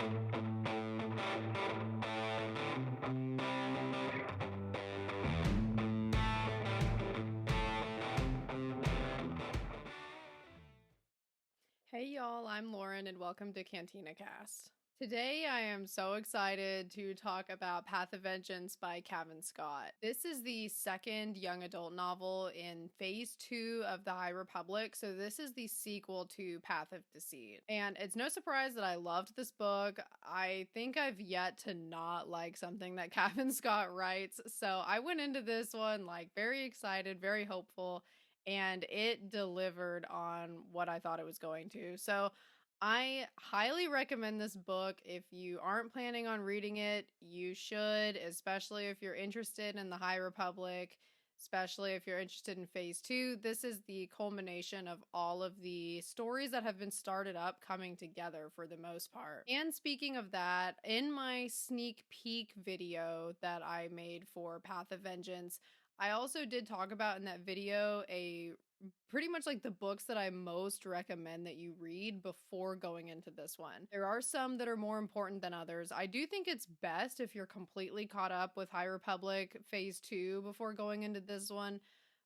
Hey y'all, I'm Lauren and welcome to Cantina Cast. Today I am so excited to talk about Path of Vengeance by Cavan Scott. This is the second young adult novel in Phase 2 of the High Republic, so this is the sequel to Path of Deceit. And it's no surprise that I loved this book. I think I've yet to not like something that Cavan Scott writes, so I went into this one like very excited, very hopeful, and it delivered on what I thought it was going to. So I highly recommend this book. If you aren't planning on reading it, you should, especially if you're interested in the High Republic, especially if you're interested in Phase 2. This is the culmination of all of the stories that have been started up coming together for the most part. And speaking of that, in my sneak peek video that I made for Path of Vengeance, I also did talk about in that video pretty much like the books that I most recommend that you read before going into this one. There are some that are more important than others. I do think it's best if you're completely caught up with High Republic Phase 2 before going into this one.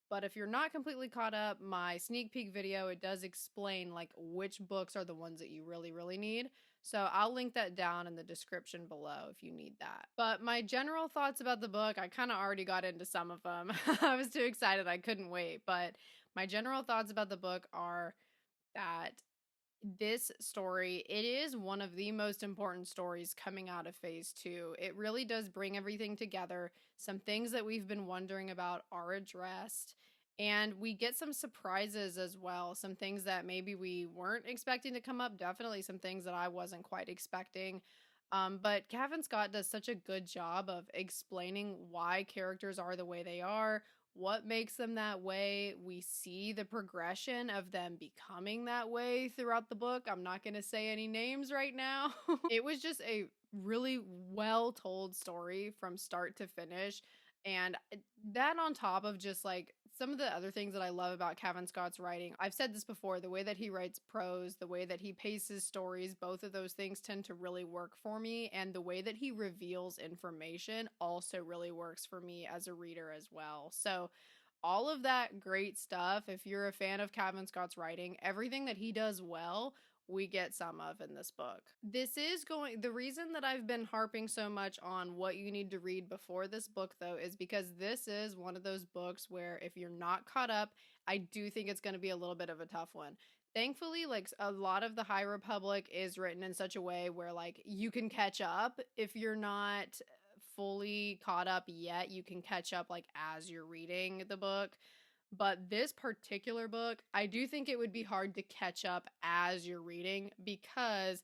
But if you're not completely caught up, my sneak peek video, it does explain like which books are the ones that you really need. So I'll link that down in the description below if you need that. But my general thoughts about the book, I kind of already got into some of them. I was too excited, I couldn't wait. But my general thoughts about the book are that this story, it is one of the most important stories coming out of Phase 2. It really does bring everything together. Some things that we've been wondering about are addressed, and we get some surprises as well. Some things that maybe we weren't expecting to come up, definitely some things that I wasn't quite expecting. But Cavan Scott does such a good job of explaining why characters are the way they are, what makes them that way. We see the progression of them becoming that way throughout the book. I'm not going to say any names right now. It was just a really well told story from start to finish. And that on top of just like some of the other things that I love about Cavan Scott's writing, I've said this before, the way that he writes prose, the way that he paces stories, both of those things tend to really work for me. And the way that he reveals information also really works for me as a reader as well. So all of that great stuff, if you're a fan of Cavan Scott's writing, everything that he does well, we get some of in this book. The reason that I've been harping so much on what you need to read before this book, though, is because this is one of those books where if you're not caught up, I do think it's going to be a little bit of a tough one. Thankfully, like a lot of the High Republic is written in such a way where like you can catch up if you're not fully caught up yet. You can catch up like as you're reading the book. But this particular book, I do think it would be hard to catch up as you're reading because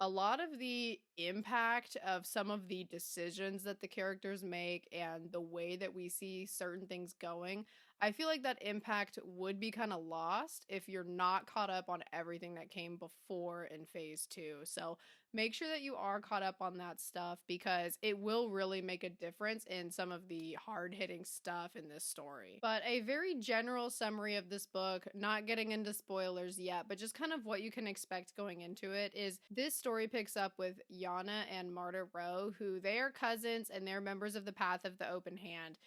a lot of the impact of some of the decisions that the characters make and the way that we see certain things going, I feel like that impact would be kind of lost if you're not caught up on everything that came before in Phase 2. So make sure that you are caught up on that stuff because it will really make a difference in some of the hard-hitting stuff in this story. But a very general summary of this book, not getting into spoilers yet, but just kind of what you can expect going into it, is this story picks up with Yana and Marta Rowe, who they are cousins and they're members of the Path of the Open Hand.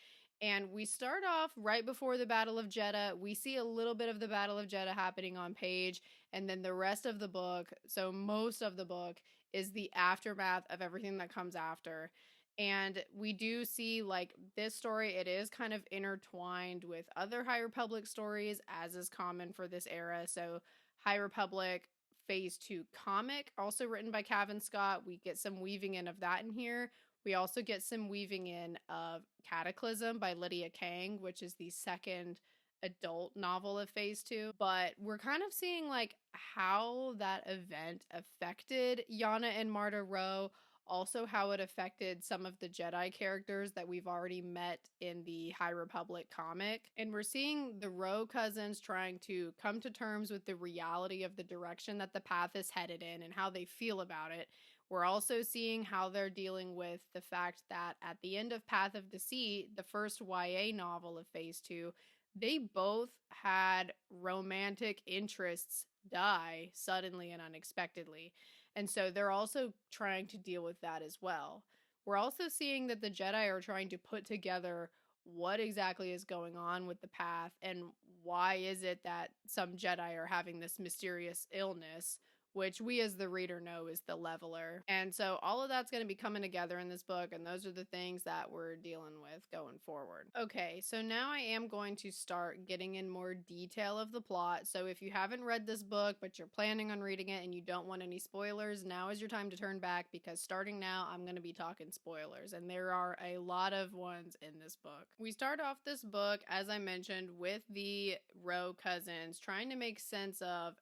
And we start off right before the Battle of Jeddah. We see a little bit of the Battle of Jeddah happening on page, and then the rest of the book, so most of the book, is the aftermath of everything that comes after. And we do see, like, this story, it is kind of intertwined with other High Republic stories, as is common for this era. So High Republic Phase 2 comic, also written by Cavan Scott. We get some weaving in of that in here. We also get some weaving in of Cataclysm by Lydia Kang, which is the second adult novel of Phase 2. But we're kind of seeing like how that event affected Yana and Marta Rowe, also how it affected some of the Jedi characters that we've already met in the High Republic comic. And we're seeing the Rowe cousins trying to come to terms with the reality of the direction that the path is headed in and how they feel about it. We're also seeing how they're dealing with the fact that at the end of Path of Deceit, the first YA novel of Phase 2, they both had romantic interests die suddenly and unexpectedly. And so they're also trying to deal with that as well. We're also seeing that the Jedi are trying to put together what exactly is going on with the path and why is it that some Jedi are having this mysterious illness, which we as the reader know is the leveler. And so all of that's going to be coming together in this book, and those are the things that we're dealing with going forward. Okay, so now I am going to start getting in more detail of the plot. So if you haven't read this book, but you're planning on reading it and you don't want any spoilers, now is your time to turn back, because starting now, I'm going to be talking spoilers, and there are a lot of ones in this book. We start off this book, as I mentioned, with the Rowe cousins trying to make sense of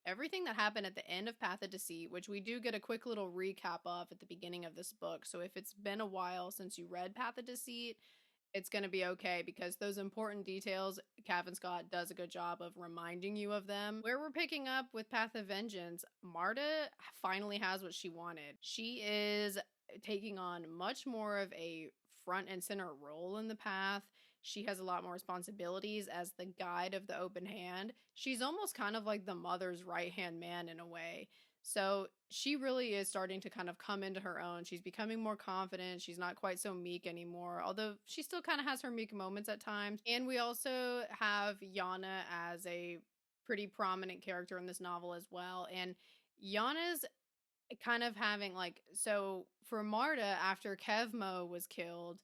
everything that happened at the end of Path of Deceit, which we do get a quick little recap of at the beginning of this book. So if it's been a while since you read Path of Deceit, it's going to be okay, because those important details, Cavan Scott does a good job of reminding you of them. Where we're picking up with Path of Vengeance, Marta finally has what she wanted. She is taking on much more of a front and center role in the path. She has a lot more responsibilities as the guide of the open hand. She's almost kind of like the mother's right-hand man in a way. So she really is starting to kind of come into her own. She's becoming more confident. She's not quite so meek anymore, although she still kind of has her meek moments at times. And we also have Yana as a pretty prominent character in this novel as well. And Yana's kind of having so for Marta, after Kevmo was killed,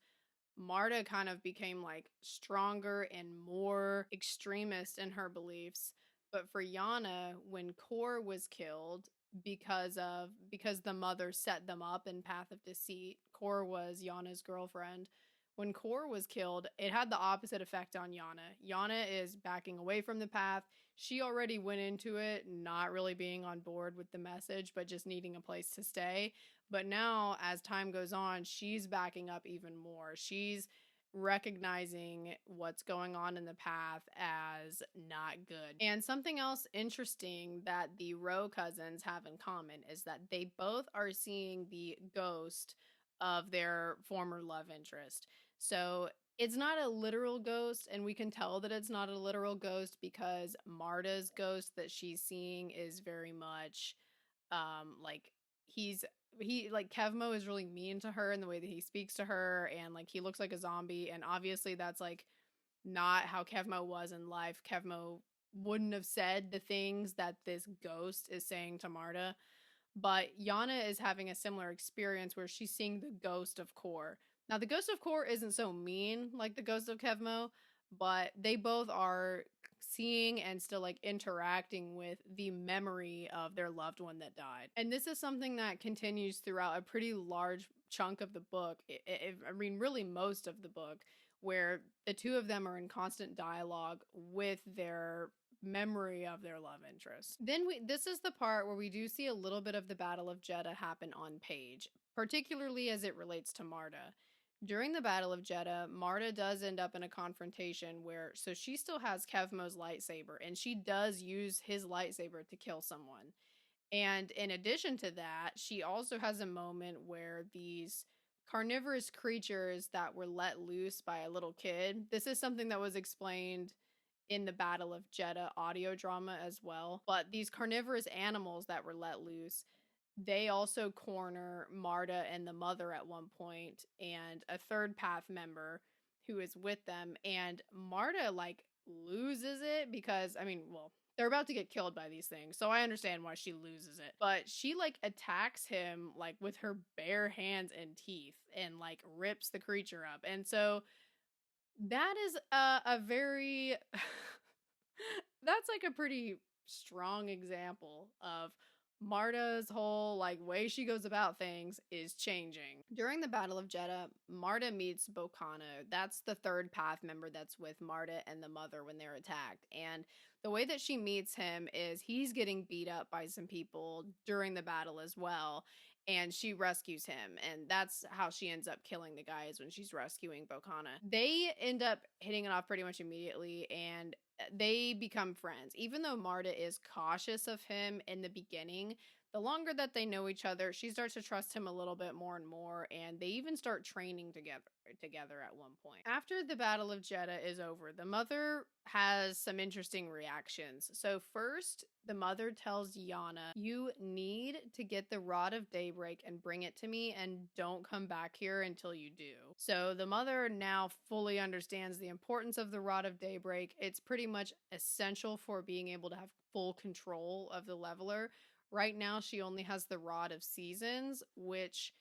Marta kind of became stronger and more extremist in her beliefs. But for Yana, when Kor was killed, because the mother set them up in Path of Deceit, Kor was Yana's girlfriend. When Kor was killed, it had the opposite effect on Yana. Yana is backing away from the path. She already went into it not really being on board with the message, but just needing a place to stay. But now, as time goes on, she's backing up even more. She's recognizing what's going on in the path as not good. And something else interesting that the Rowe cousins have in common is that they both are seeing the ghost of their former love interest. So it's not a literal ghost, and we can tell that it's not a literal ghost because Marta's ghost that she's seeing is very much like Kevmo is really mean to her in the way that he speaks to her, and he looks like a zombie, and obviously that's not how Kevmo was in life. Kevmo wouldn't have said the things that this ghost is saying to Marta. But Yana is having a similar experience where she's seeing the ghost of Kor. Now, the ghost of Kor isn't so mean like the ghost of Kevmo, but they both are seeing and still interacting with the memory of their loved one that died. And this is something that continues throughout a pretty large chunk of the book. I mean, really most of the book, where the two of them are in constant dialogue with their memory of their love interest. Then this is the part where we do see a little bit of the Battle of Jeddah happen on page, particularly as it relates to Marta. During the Battle of Jeddah, Marta does end up in a confrontation so she still has Kevmo's lightsaber, and she does use his lightsaber to kill someone. And in addition to that, she also has a moment where these carnivorous creatures that were let loose by a little kid, this is something that was explained in the Battle of Jeddah audio drama as well, but these carnivorous animals that were let loose, they also corner Marta and the mother at one point, and a third path member who is with them, and Marta loses it because they're about to get killed by these things, so I understand why she loses it. But she attacks him with her bare hands and teeth and rips the creature up. And so that is a very that's a pretty strong example of Marta's whole way she goes about things is changing. During the Battle of Jeddah, Marta meets Bocano. That's the third path member that's with Marta and the mother when they're attacked. And the way that she meets him is he's getting beat up by some people during the battle as well, and she rescues him, and that's how she ends up killing the guy, is when she's rescuing Bocana. They end up hitting it off pretty much immediately, and they become friends. Even though Marta is cautious of him in the beginning, the longer that they know each other, she starts to trust him a little bit more and more, and they even start training together at one point. After the Battle of Jeddah is over, the mother has some interesting reactions. So first, the mother tells Yana, "You need to get the Rod of Daybreak and bring it to me, and don't come back here until you do." So the mother now fully understands the importance of the Rod of Daybreak. It's pretty much essential for being able to have full control of the leveler. Right now, she only has the Rod of Seasons, which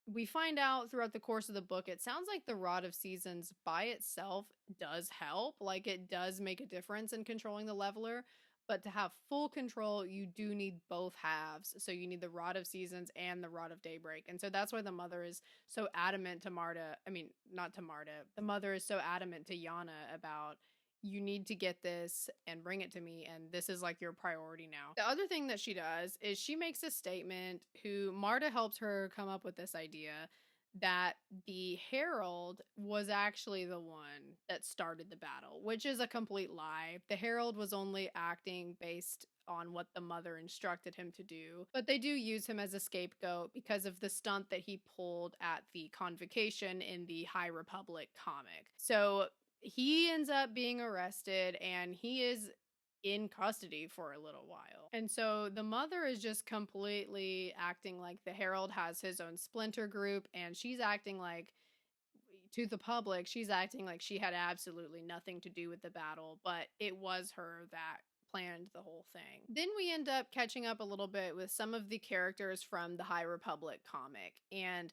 we find out throughout the course of the book, it sounds like the Rod of Seasons by itself does help. Like, it does make a difference in controlling the leveler. But to have full control, you do need both halves. So you need the Rod of Seasons and the Rod of Daybreak. And so that's why the mother is so adamant to Marta. I mean, not to Marta. The mother is so adamant to Yana about, you need to get this and bring it to me, and this is like your priority now. The other thing that she does is she makes a statement, who Marta helps her come up with this idea, that the Herald was actually the one that started the battle, which is a complete lie. The Herald was only acting based on what the mother instructed him to do, but they do use him as a scapegoat because of the stunt that he pulled at the convocation in the High Republic comic. So he ends up being arrested, and he is in custody for a little while. And so the mother is just completely acting like the Herald has his own splinter group, and she's acting like, to the public, she's acting like she had absolutely nothing to do with the battle, but it was her that planned the whole thing. Then we end up catching up a little bit with some of the characters from the High Republic comic, and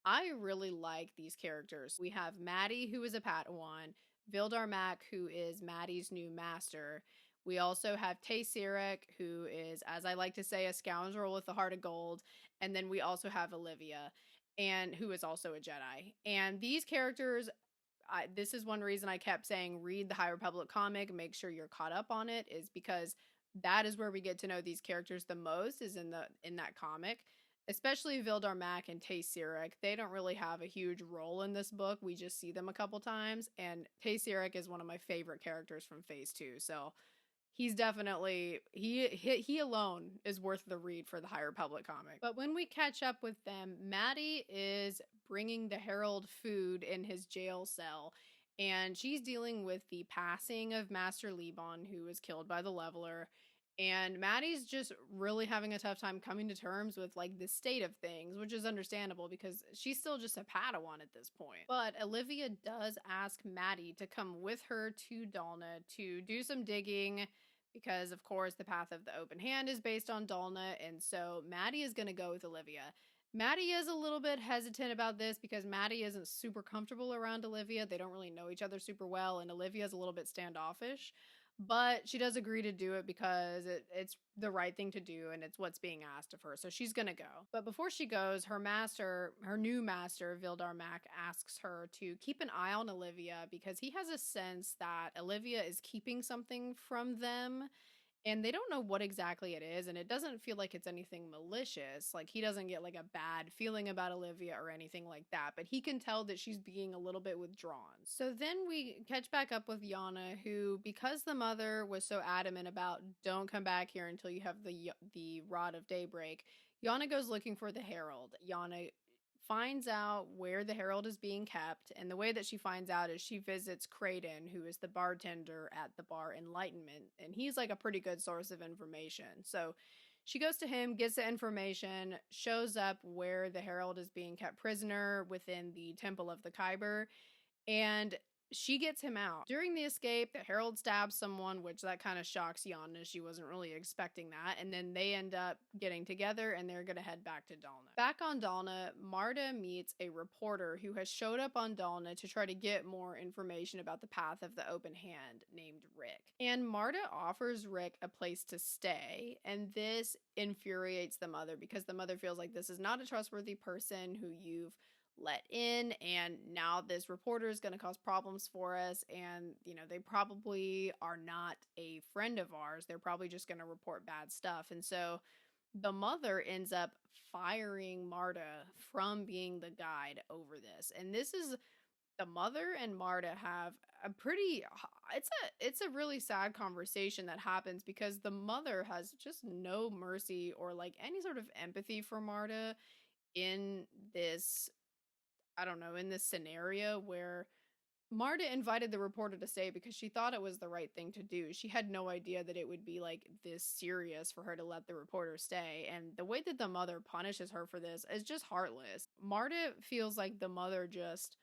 I really like these characters. We have Maddie, who is a Padawan, Vildar Mac, who is Maddie's new master. We also have Tay Sirek, who is, as I like to say, a scoundrel with a heart of gold. And then we also have Olivia, and who is also a Jedi. And these characters, this is one reason I kept saying read the High Republic comic, make sure you're caught up on it, is because that is where we get to know these characters the most, is in that comic. Especially Vildar Mac and Tay Sirek. They don't really have a huge role in this book. We just see them a couple times. And Tay Sirek is one of my favorite characters from Phase 2. So he's definitely, he alone is worth the read for the High Republic comic. But when we catch up with them, Maddie is bringing the Herald food in his jail cell, and she's dealing with the passing of Master Liban, who was killed by the leveler. And Maddie's just really having a tough time coming to terms with like the state of things, which is understandable because she's still just a Padawan at this point. But Olivia does ask Maddie to come with her to Dalna to do some digging, because of course the path of the open hand is based on Dalna, and so Maddie is going to go with Olivia. Maddie is a little bit hesitant about this because Maddie isn't super comfortable around Olivia. They don't really know each other super well, and Olivia's a little bit standoffish. But she does agree to do it because it's the right thing to do, and it's what's being asked of her. So she's going to go. But before she goes, her new master, Vildar Mac, asks her to keep an eye on Olivia because he has a sense that Olivia is keeping something from them. And they don't know what exactly it is, and it doesn't feel like it's anything malicious. Like, he doesn't get like a bad feeling about Olivia or anything like that, but he can tell that she's being a little bit withdrawn. So then we catch back up with Yana, who, because the mother was so adamant about don't come back here until you have the Rod of Daybreak, Yana goes looking for the Herald. Yana finds out where the Herald is being kept, and the way that she finds out is she visits Creighton, who is the bartender at the bar Enlightenment, and he's like a pretty good source of information. So she goes to him, gets the information, shows up where the Herald is being kept prisoner within the Temple of the Kyber, and she gets him out. During the escape, the Herald stabs someone, which that kind of shocks Yana. She wasn't really expecting that. And then they end up getting together, and they're going to head back to Dalna. Back on Dalna, Marta meets a reporter who has showed up on Dalna to try to get more information about the path of the open hand, named Rick. And Marta offers Rick a place to stay, and this infuriates the mother because the mother feels like this is not a trustworthy person who you've let in, and now this reporter is going to cause problems for us, and they probably are not a friend of ours. They're probably just going to report bad stuff. And so the mother ends up firing Marta from being the guide over this, and this is The mother and Marta have a pretty it's a really sad conversation that happens because the mother has just no mercy or like any sort of empathy for Marta in this, I don't know, in this scenario where Marta invited the reporter to stay because she thought it was the right thing to do. She had no idea that it would be like this serious for her to let the reporter stay. And the way that the mother punishes her for this is just heartless. Marta feels like the mother just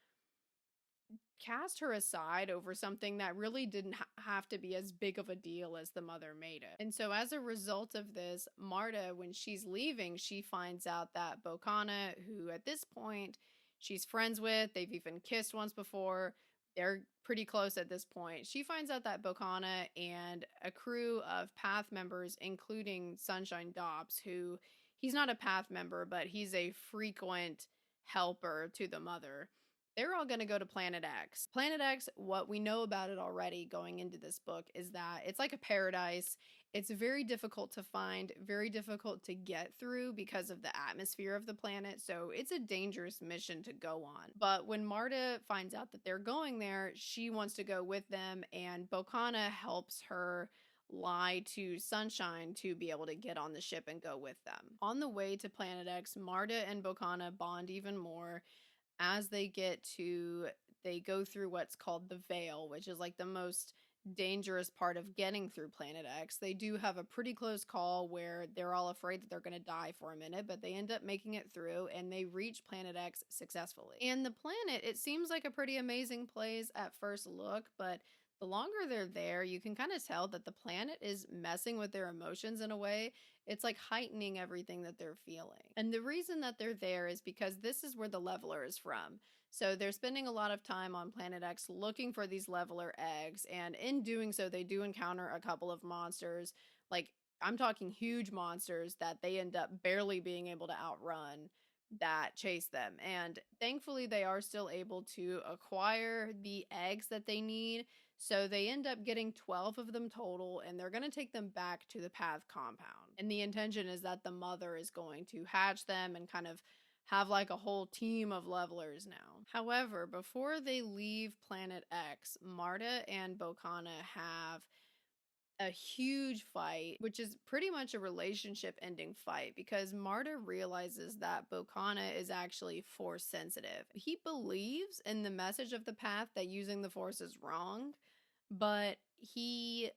cast her aside over something that really didn't have to be as big of a deal as the mother made it. And so, as a result of this, Marta, when she's leaving, she finds out that Bocana, who at this point she's friends with, they've even kissed once before, they're pretty close at this point. She finds out that Bocana and a crew of Path members, including Sunshine Dobbs, who he's not a Path member, but he's a frequent helper to the mother, they're all going to go to Planet X. Planet X, what we know about it already going into this book is that it's like a paradise. It's very difficult to find, very difficult to get through because of the atmosphere of the planet. So it's a dangerous mission to go on. But when Marta finds out that they're going there, she wants to go with them, and Bocana helps her lie to Sunshine to be able to get on the ship and go with them. On the way to Planet X, Marta and Bocana bond even more as they go through what's called the Veil, which is like the most dangerous part of getting through Planet X. They do have a pretty close call where they're all afraid that they're going to die for a minute, but they end up making it through and they reach Planet X successfully. And the planet, it seems like a pretty amazing place at first look, but the longer they're there, you can kind of tell that the planet is messing with their emotions in a way. It's like heightening everything that they're feeling. And the reason that they're there is because this is where the leveler is from. So they're spending a lot of time on Planet X looking for these leveler eggs. And in doing so, they do encounter a couple of monsters. Like, I'm talking huge monsters that they end up barely being able to outrun that chase them. And thankfully, they are still able to acquire the eggs that they need. So they end up getting 12 of them total, and they're going to take them back to the Path compound. And the intention is that the mother is going to hatch them and kind of have like a whole team of levelers now. However, before they leave Planet X, Marta and Bocana have a huge fight, which is pretty much a relationship ending fight because Marta realizes that Bocana is actually force sensitive. He believes in the message of the path that using the force is wrong, but he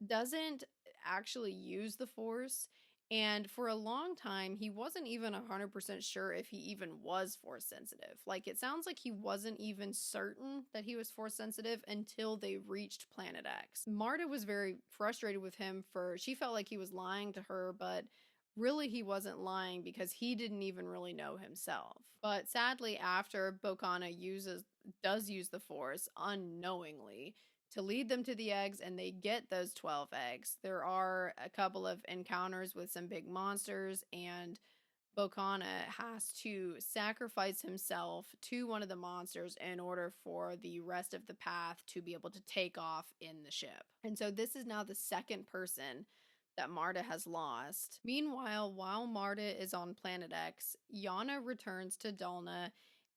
doesn't actually use the force. And for a long time, he wasn't even 100% sure if he even was force sensitive. Like, it sounds like he wasn't even certain that he was force sensitive until they reached Planet X. Marta was very frustrated with him she felt like he was lying to her, but really he wasn't lying because he didn't even really know himself. But sadly, after Bocana does use the force unknowingly to lead them to the eggs and they get those 12 eggs, there are a couple of encounters with some big monsters, and Bocana has to sacrifice himself to one of the monsters in order for the rest of the path to be able to take off in the ship. And so this is now the second person that Marta has lost. Meanwhile, while Marta is on Planet X, Yana returns to Dulna,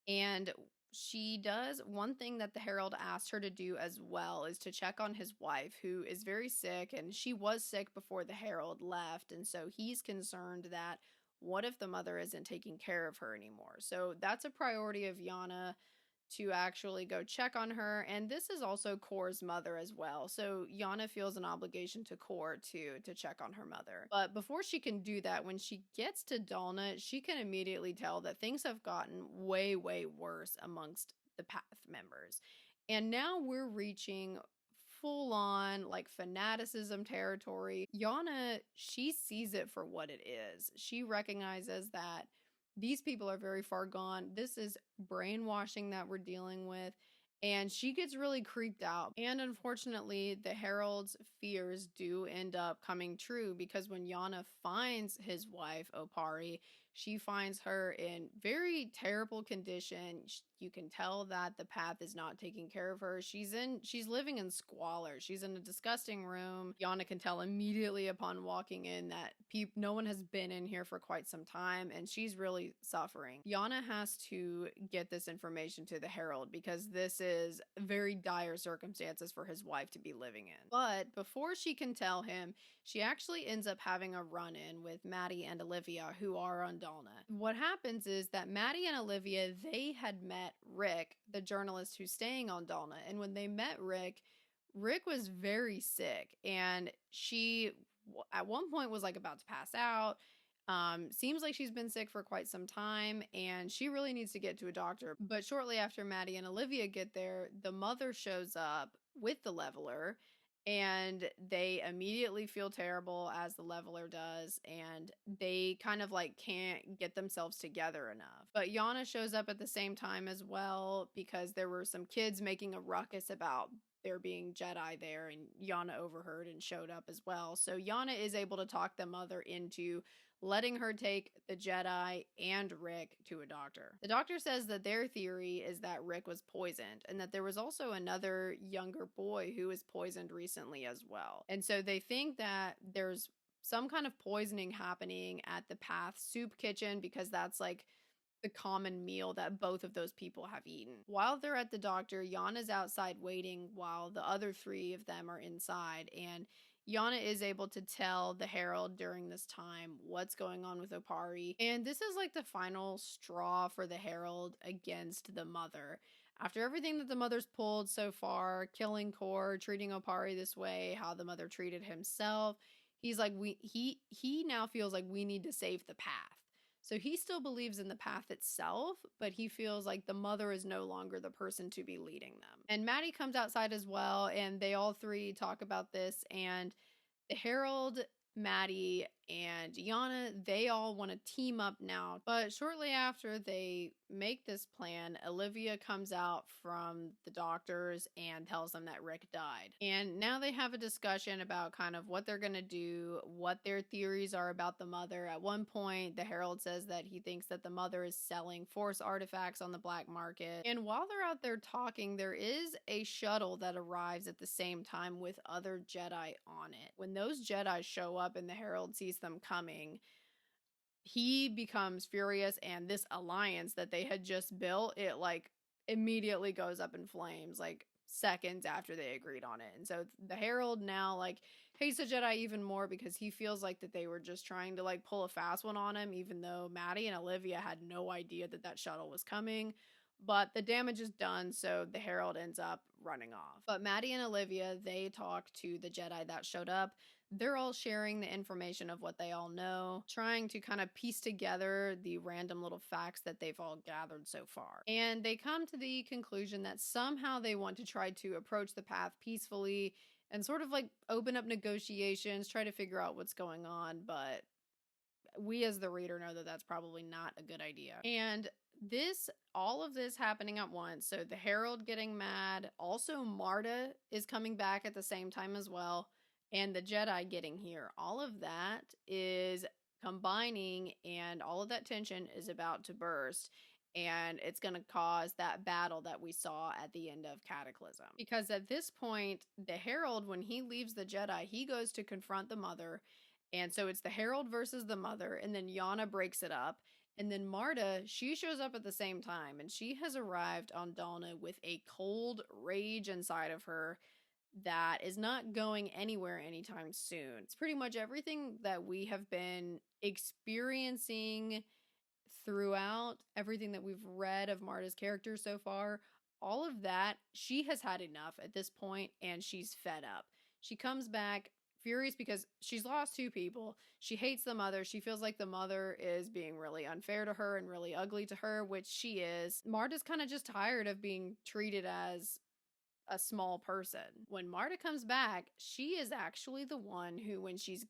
and she does one thing that the Herald asked her to do as well, is to check on his wife, who is very sick, and she was sick before the Herald left, and so he's concerned that what if the mother isn't taking care of her anymore? So that's a priority of Yana, to actually go check on her. And this is also Kor's mother as well. So Yana feels an obligation to Kor to check on her mother. But before she can do that, when she gets to Dulna, she can immediately tell that things have gotten way, way worse amongst the Path members. And now we're reaching full on like fanaticism territory. Yana, she sees it for what it is. She recognizes that these people are very far gone. This is brainwashing that we're dealing with. And she gets really creeped out. And unfortunately, the Herald's fears do end up coming true because when Yana finds his wife, Opari, She finds her in very terrible condition. You can tell that the path is not taking care of her. She's living in squalor. She's in a disgusting room. Yana can tell immediately upon walking in that no one has been in here for quite some time, and she's really suffering. Yana has to get this information to the Herald because this is very dire circumstances for his wife to be living in. But before she can tell him, she actually ends up having a run-in with Maddie and Olivia, who are on Dalna. What happens is that Maddie and Olivia, they had met Rick, the journalist who's staying on Dalna, and when they met Rick was very sick, and she at one point was like about to pass out. Seems like she's been sick for quite some time, and she really needs to get to a doctor. But shortly after Maddie and Olivia get there, the mother shows up with the leveler, and they immediately feel terrible, as the leveler does, and they kind of like can't get themselves together enough. But Yana shows up at the same time as well, because there were some kids making a ruckus about there being Jedi there, and Yana overheard and showed up as well. So Yana is able to talk the mother into letting her take the Jedi and Rick to a doctor. The doctor says that their theory is that Rick was poisoned, and that there was also another younger boy who was poisoned recently as well. And so they think that there's some kind of poisoning happening at the Path soup kitchen, because that's like the common meal that both of those people have eaten. While they're at the doctor, Yana's outside waiting while the other three of them are inside, and Yana is able to tell the Herald during this time what's going on with Opari. And this is like the final straw for the Herald against the mother. After everything that the mother's pulled so far, killing Kor, treating Opari this way, how the mother treated himself, he's like, he now feels like we need to save the path. So he still believes in the path itself, but he feels like the mother is no longer the person to be leading them. And Maddie comes outside as well, and they all three talk about this, and the Herald, Maddie, and Yana, they all want to team up now. But shortly after they make this plan, Olivia comes out from the doctors and tells them that Rick died. And now they have a discussion about kind of what they're going to do, what their theories are about the mother. At one point, the Herald says that he thinks that the mother is selling Force artifacts on the black market. And while they're out there talking, there is a shuttle that arrives at the same time with other Jedi on it. When those Jedi show up and the Herald sees them coming, he becomes furious, and this alliance that they had just built, it like immediately goes up in flames like seconds after they agreed on it. And so the Herald now like hates the Jedi even more, because he feels like that they were just trying to like pull a fast one on him, even though Maddie and Olivia had no idea that that shuttle was coming. But the damage is done, so the Herald ends up running off. But Maddie and Olivia, they talk to the Jedi that showed up. They're all sharing the information of what they all know, trying to kind of piece together the random little facts that they've all gathered so far. And they come to the conclusion that somehow they want to try to approach the path peacefully and sort of like open up negotiations, try to figure out what's going on. But we as the reader know that that's probably not a good idea. And all of this happening at once. So the Herald getting mad. Also, Marta is coming back at the same time as well. And the Jedi getting here. All of that is combining, and all of that tension is about to burst. And it's going to cause that battle that we saw at the end of Cataclysm. Because at this point, the Herald, when he leaves the Jedi, he goes to confront the mother. And so it's the Herald versus the mother. And then Yana breaks it up. And then Marta, she shows up at the same time. And she has arrived on Dalna with a cold rage inside of her that is not going anywhere anytime soon. It's pretty much everything that we have been experiencing throughout everything that we've read of Marta's character so far. All of that, she has had enough at this point, and she's fed up. She comes back furious because she's lost two people. She hates the mother. She feels like the mother is being really unfair to her and really ugly to her, which she is. Marta's kind of just tired of being treated as a small person. When Marta comes back, she is actually the one who, when she's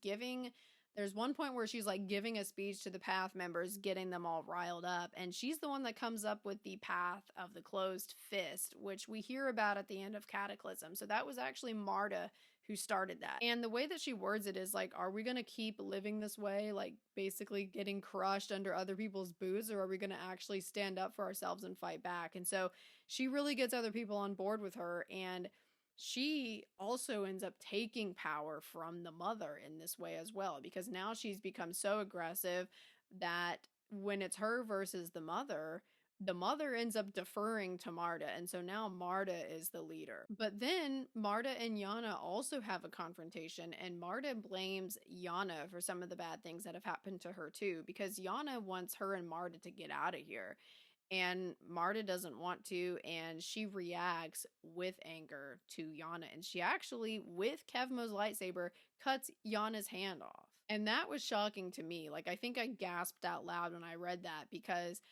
there's one point where she's like giving a speech to the Path members, getting them all riled up, and she's the one that comes up with the Path of the Closed Fist, which we hear about at the end of Cataclysm. So that was actually Marta who started that. And the way that she words it is like, are we going to keep living this way, like basically getting crushed under other people's boots, or are we going to actually stand up for ourselves and fight back? And so she really gets other people on board with her, and she also ends up taking power from the mother in this way as well, because now she's become so aggressive that when it's her versus the mother ends up deferring to Marta, and so now Marta is the leader. But then Marta and Yana also have a confrontation, and Marta blames Yana for some of the bad things that have happened to her too, because Yana wants her and Marta to get out of here. And Marta doesn't want to, and she reacts with anger to Yana. And she actually, with Kevmo's lightsaber, cuts Yana's hand off. And that was shocking to me. Like, I think I gasped out loud when I read that, because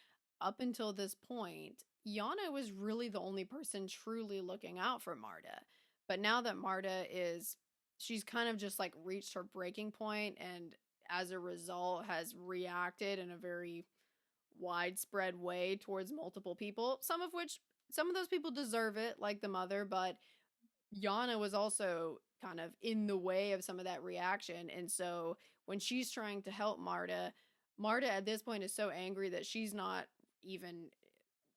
up until this point, Yana was really the only person truly looking out for Marta. But now that Marta she's kind of just like reached her breaking point, and as a result has reacted in a very widespread way towards multiple people, some of those people deserve it, like the mother, but Yana was also kind of in the way of some of that reaction. And so when she's trying to help Marta at this point is so angry that she's not even,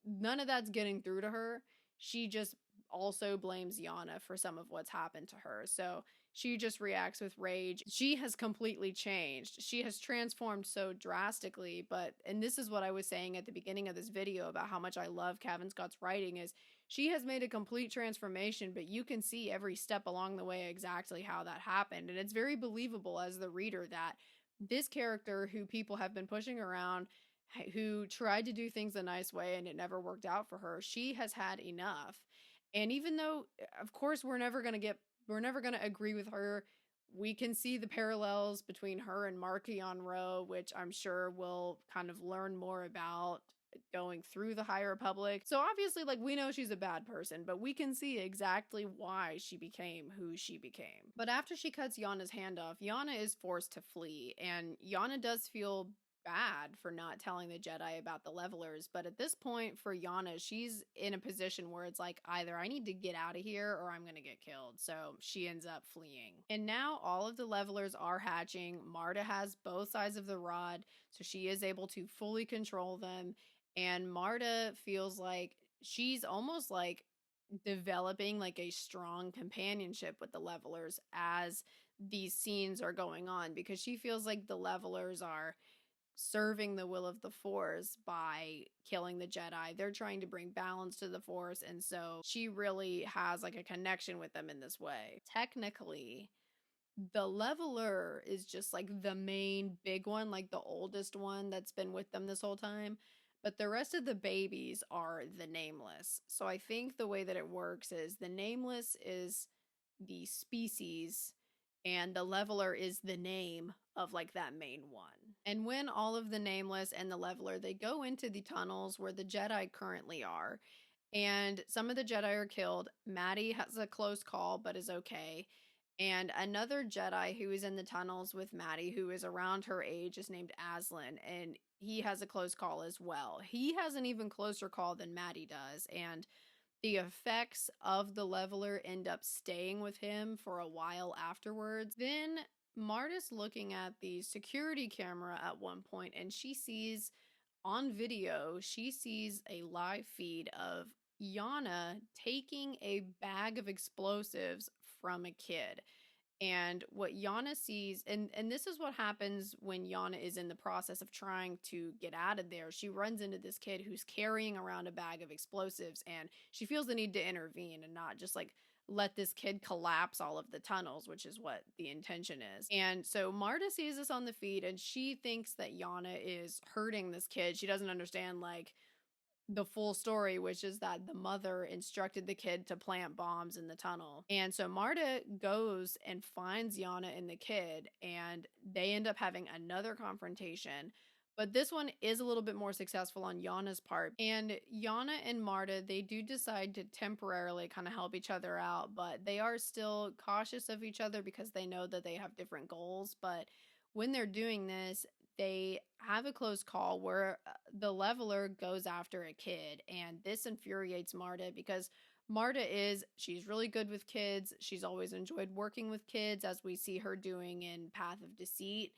none of that's getting through to her. She just also blames Yana for some of what's happened to her. So she just reacts with rage. She has completely changed. She has transformed so drastically, and this is what I was saying at the beginning of this video about how much I love Cavan Scott's writing, is she has made a complete transformation, but you can see every step along the way exactly how that happened. And it's very believable as the reader that this character who people have been pushing around, who tried to do things a nice way and it never worked out for her, she has had enough. And even though, of course, we're never going to agree with her, we can see the parallels between her and Markion Ro, which I'm sure we'll kind of learn more about going through the High Republic. So obviously, like, we know she's a bad person, but we can see exactly why she became who she became. But after she cuts Yana's hand off, Yana is forced to flee, and Yana does feel bad for not telling the Jedi about the levelers, but at this point for Yana, she's in a position where it's like, either I need to get out of here or I'm gonna get killed. So she ends up fleeing. And now all of the levelers are hatching. Marta has both sides of the rod, so she is able to fully control them. And Marta feels like she's almost like developing like a strong companionship with the levelers as these scenes are going on, because she feels like the levelers are serving the will of the Force by killing the Jedi. They're trying to bring balance to the Force, and so she really has like a connection with them in this way. Technically, the leveler is just like the main big one, like the oldest one that's been with them this whole time. But the rest of the babies are the nameless. So I think the way that it works is the nameless is the species, and the leveler is the name of like that main one. And when all of the nameless and the leveler, they go into the tunnels where the Jedi currently are, and some of the Jedi are killed. Maddie has a close call but is okay. And another Jedi who is in the tunnels with Maddie, who is around her age, is named Aslan, and he has a close call as well. He has an even closer call than Maddie does, and the effects of the leveler end up staying with him for a while afterwards. Then Marta's looking at the security camera at one point, and she sees on video, she sees a live feed of Yana taking a bag of explosives from a kid. And what Yana sees, and this is what happens when Yana is in the process of trying to get out of there. She runs into this kid who's carrying around a bag of explosives, and she feels the need to intervene and not just like let this kid collapse all of the tunnels, which is what the intention is. And so Marta sees this on the feed, and she thinks that Yana is hurting this kid. She doesn't understand like the full story, which is that the mother instructed the kid to plant bombs in the tunnel. And so Marta goes and finds Yana and the kid, and they end up having another confrontation. But this one is a little bit more successful on Yana's part. And Yana and Marta, they do decide to temporarily kind of help each other out, but they are still cautious of each other because they know that they have different goals. But when they're doing this, they have a close call where the leveler goes after a kid, and this infuriates Marta because She's really good with kids. She's always enjoyed working with kids, as we see her doing in Path of Deceit.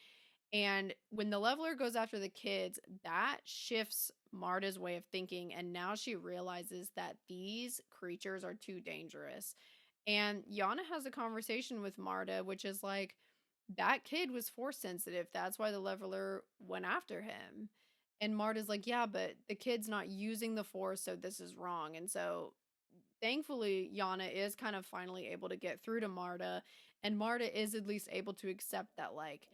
And when the leveler goes after the kids, that shifts Marta's way of thinking. And now she realizes that these creatures are too dangerous. And Yana has a conversation with Marta, which is like, that kid was force sensitive. That's why the leveler went after him. And Marta's like, yeah, but the kid's not using the force, so this is wrong. And so thankfully, Yana is kind of finally able to get through to Marta. And Marta is at least able to accept that, like,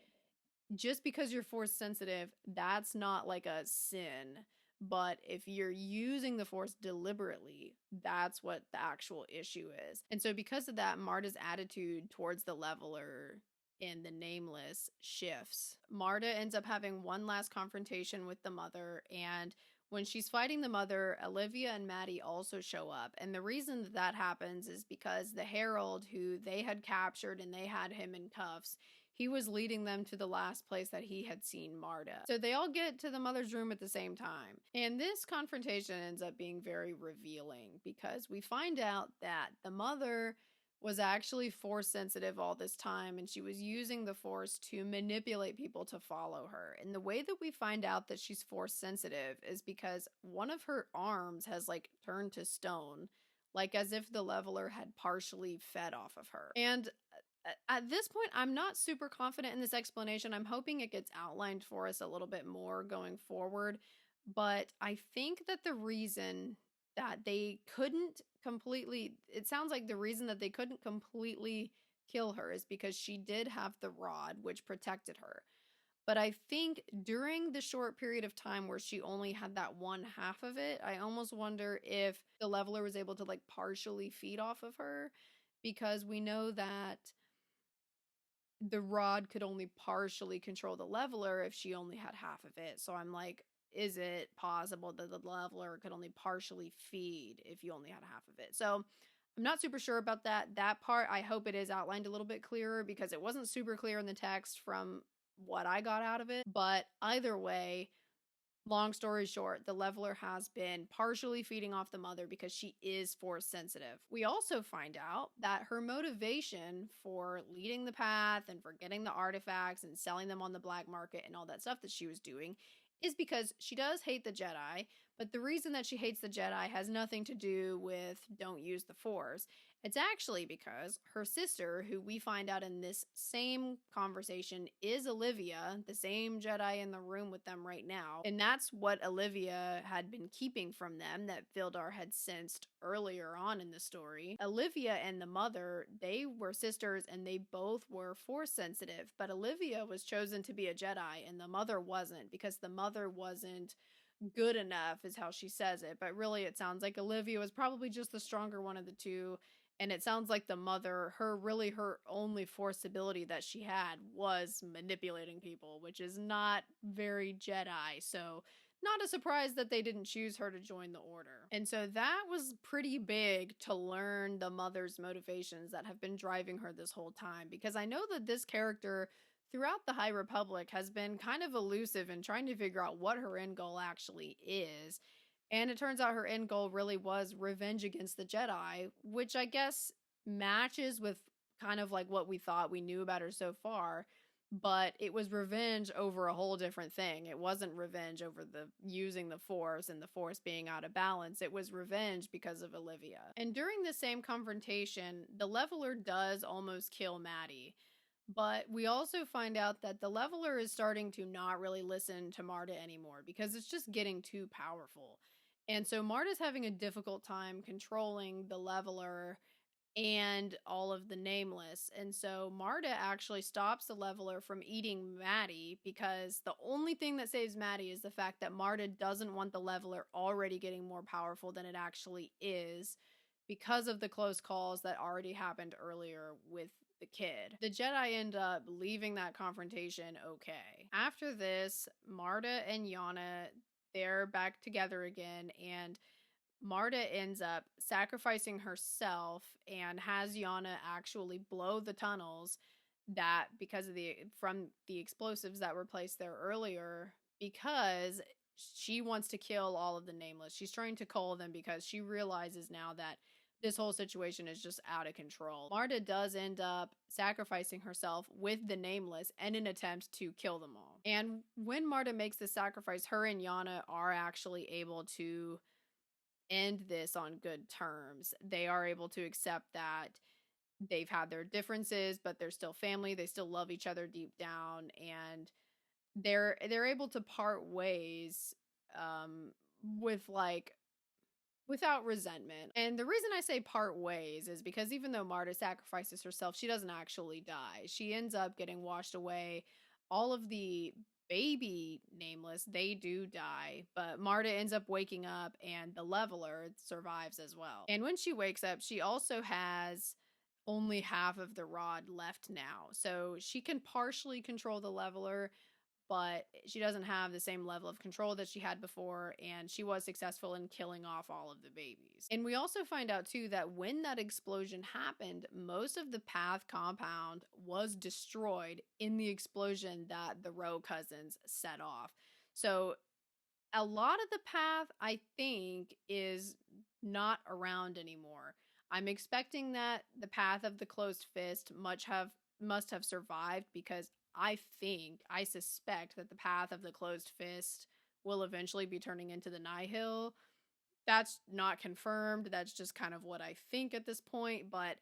just because you're force sensitive, that's not like a sin. But if you're using the force deliberately, that's what the actual issue is. And so, because of that, Marta's attitude towards the leveler in the Nameless shifts. Marta ends up having one last confrontation with the mother, and when she's fighting the mother, Olivia and Maddie also show up. And the reason that happens is because the Herald, who they had captured and they had him in cuffs, he was leading them to the last place that he had seen Marta. So they all get to the mother's room at the same time. And this confrontation ends up being very revealing because we find out that the mother was actually force sensitive all this time, and she was using the force to manipulate people to follow her. And the way that we find out that she's force sensitive is because one of her arms has like turned to stone, like as if the leveler had partially fed off of her. And at this point, I'm not super confident in this explanation. I'm hoping it gets outlined for us a little bit more going forward. But I think that the reason that they couldn't completely, it sounds like the reason that they couldn't completely kill her is because she did have the rod, which protected her. But I think during the short period of time where she only had that one half of it, I almost wonder if the leveler was able to like partially feed off of her, because we know that the rod could only partially control the leveler if she only had half of it. So I'm like, is it possible that the leveler could only partially feed if you only had half of it? So I'm not super sure about that. That part, I hope it is outlined a little bit clearer because it wasn't super clear in the text from what I got out of it. But either way, long story short, the leveler has been partially feeding off the mother because she is force sensitive. We also find out that her motivation for leading the path and for getting the artifacts and selling them on the black market and all that stuff that she was doing is because she does hate the Jedi, but the reason that she hates the Jedi has nothing to do with don't use the Force. It's actually because her sister, who we find out in this same conversation is Olivia, the same Jedi in the room with them right now. And that's what Olivia had been keeping from them that Vildar had sensed earlier on in the story. Olivia and the mother, they were sisters and they both were force sensitive, but Olivia was chosen to be a Jedi and the mother wasn't, because the mother wasn't good enough is how she says it. But really it sounds like Olivia was probably just the stronger one of the two. And it sounds like the mother, her only force ability that she had was manipulating people, which is not very Jedi. So not a surprise that they didn't choose her to join the order. And so that was pretty big to learn the mother's motivations that have been driving her this whole time. Because I know that this character throughout the High Republic has been kind of elusive in trying to figure out what her end goal actually is. And it turns out her end goal really was revenge against the Jedi, which I guess matches with kind of like what we thought we knew about her so far. But it was revenge over a whole different thing. It wasn't revenge over the using the Force and the Force being out of balance. It was revenge because of Olivia. And during the same confrontation, the leveler does almost kill Maddie. But we also find out that the leveler is starting to not really listen to Marta anymore because it's just getting too powerful. And so Marta's having a difficult time controlling the leveler and all of the Nameless. And so Marta actually stops the leveler from eating Maddie, because the only thing that saves Maddie is the fact that Marta doesn't want the leveler already getting more powerful than it actually is, because of the close calls that already happened earlier with the kid. The Jedi end up leaving that confrontation okay. After this, Marta and Yana, they're back together again, and Marta ends up sacrificing herself and has Yana actually blow the tunnels that because of from the explosives that were placed there earlier, because she wants to kill all of the Nameless. She's trying to cull them because she realizes now that this whole situation is just out of control. Marta does end up sacrificing herself with the Nameless in an attempt to kill them all. And when Marta makes the sacrifice, her and Yana are actually able to end this on good terms. They are able to accept that they've had their differences, but they're still family. They still love each other deep down, and they're able to part ways with like without resentment. And the reason I say part ways is because even though Marta sacrifices herself, she doesn't actually die. She ends up getting washed away. All of the baby Nameless, they do die, but Marta ends up waking up and the Leveler survives as well. And when she wakes up, she also has only half of the rod left now. So she can partially control the Leveler, but she doesn't have the same level of control that she had before, and she was successful in killing off all of the babies. And we also find out too that when that explosion happened, most of the Path compound was destroyed in the explosion that the Row cousins set off. So a lot of the Path, I think, is not around anymore. I'm expecting that the Path of the Closed Fist must have survived, because I suspect that the Path of the Closed Fist will eventually be turning into the Nihil. That's not confirmed. That's just kind of what I think at this point, but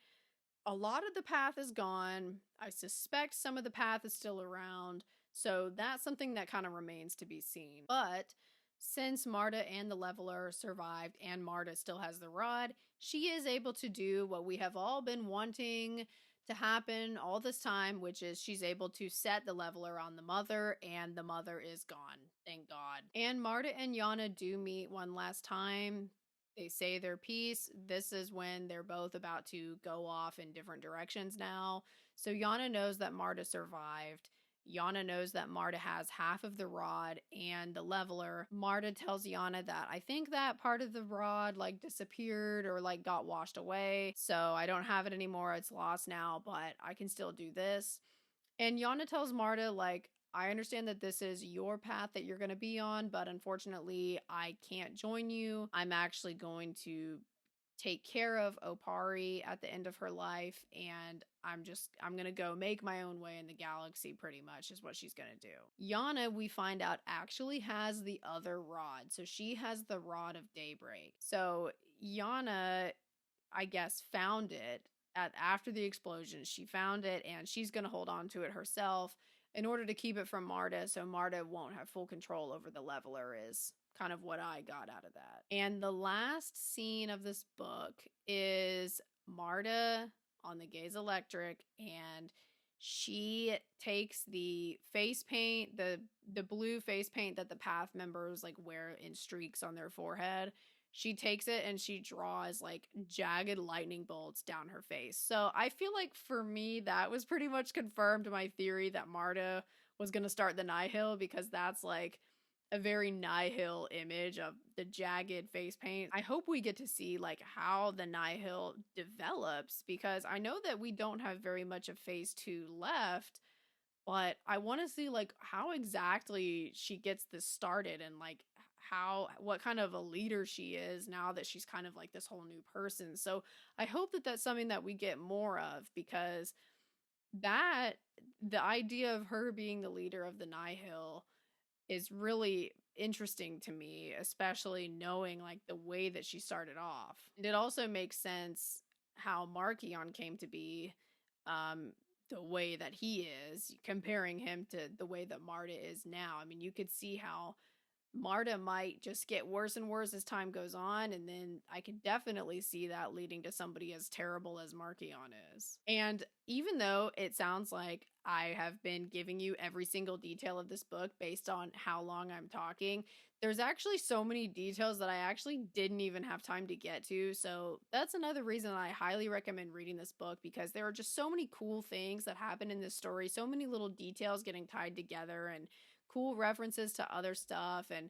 a lot of the Path is gone. I suspect some of the Path is still around, so that's something that kind of remains to be seen. But since Marta and the Leveler survived and Marta still has the rod, she is able to do what we have all been wanting to happen all this time, which is she's able to set the Leveler on the Mother, and the Mother is gone. Thank God. And Marta and Yana do meet one last time. They say their piece. This is when they're both about to go off in different directions now. So Yana knows that Marta survived. Yana knows that Marta has half of the rod and the Leveler. Marta tells Yana that I think that part of the rod like disappeared or like got washed away. So I don't have it anymore. It's lost now, but I can still do this. And Yana tells Marta, like, I understand that this is your path that you're going to be on, but unfortunately I can't join you. I'm actually going to take care of Opari at the end of her life, and I'm gonna go make my own way in the galaxy, pretty much is what she's gonna do. Yana, we find out, actually has the other rod, so she has the Rod of Daybreak. So Yana, I guess, found it after the explosion. She found it, and she's gonna hold on to it herself in order to keep it from Marta, so Marta won't have full control over the Leveler, is kind of what I got out of that. And the last scene of this book is Marta on the Gaze Electric, and she takes the face paint, the blue face paint that the Path members like wear in streaks on their forehead. She takes it and she draws like jagged lightning bolts down her face. So I feel like for me, that was pretty much confirmed my theory that Marta was going to start the Nihil, because that's like a very Nihil image of the jagged face paint. I hope we get to see like how the Nihil develops, because I know that we don't have very much of phase 2 left, but I want to see like how exactly she gets this started, and like what kind of a leader she is now that she's kind of like this whole new person. So I hope that that's something that we get more of, because that the idea of her being the leader of the Nihil is really interesting to me, especially knowing like the way that she started off. And it also makes sense how Markion came to be the way that he is, comparing him to the way that Marta is now. I mean, you could see how Marta might just get worse and worse as time goes on, and then I could definitely see that leading to somebody as terrible as Markion is. And even though it sounds like I have been giving you every single detail of this book based on how long I'm talking, there's actually so many details that I actually didn't even have time to get to. So that's another reason I highly recommend reading this book, because there are just so many cool things that happen in this story, so many little details getting tied together, and cool references to other stuff, and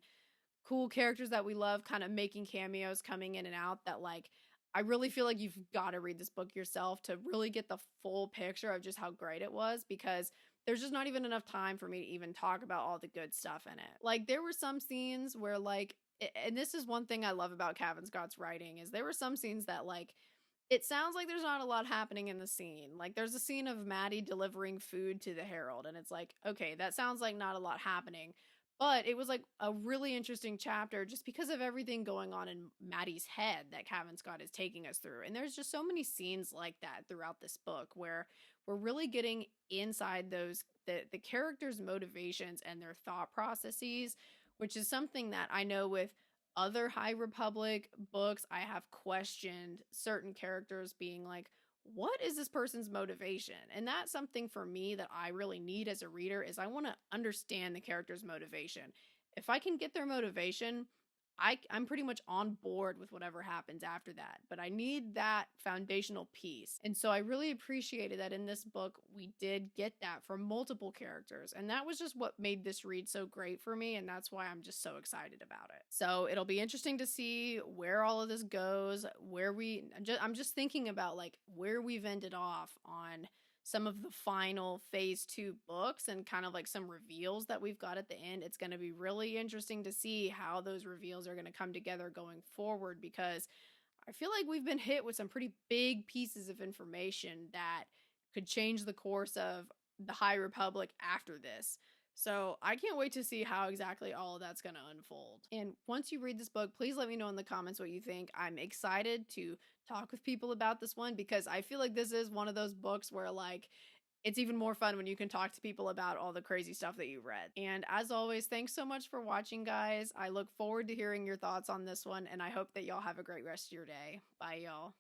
cool characters that we love kind of making cameos, coming in and out, that like I really feel like you've got to read this book yourself to really get the full picture of just how great it was, because there's just not even enough time for me to even talk about all the good stuff in it. Like there were some scenes where like, and this is one thing I love about Cavan Scott's writing, is there were some scenes that like It sounds like there's not a lot happening in the scene. Like, there's a scene of Maddie delivering food to the Herald, and it's like, okay, that sounds like not a lot happening. But it was like a really interesting chapter just because of everything going on in Maddie's head that Kevin Scott is taking us through. And there's just so many scenes like that throughout this book where we're really getting inside the characters' motivations and their thought processes, which is something that I know with other High Republic books, I have questioned certain characters being like, what is this person's motivation? And that's something for me that I really need as a reader is I want to understand the character's motivation. If I can get their motivation, I'm pretty much on board with whatever happens after that, but I need that foundational piece. And so I really appreciated that in this book, we did get that from multiple characters. And that was just what made this read so great for me. And that's why I'm just so excited about it. So it'll be interesting to see where all of this goes, I'm just thinking about like where we've ended off on some of the final phase 2 books and kind of like some reveals that we've got at the end. It's going to be really interesting to see how those reveals are going to come together going forward, because I feel like we've been hit with some pretty big pieces of information that could change the course of the High Republic after this. So I can't wait to see how exactly all of that's going to unfold. And once you read this book, please let me know in the comments what you think. I'm excited to talk with people about this one because I feel like this is one of those books where like it's even more fun when you can talk to people about all the crazy stuff that you read. And as always, thanks so much for watching, guys. I look forward to hearing your thoughts on this one, and I hope that y'all have a great rest of your day. Bye, y'all.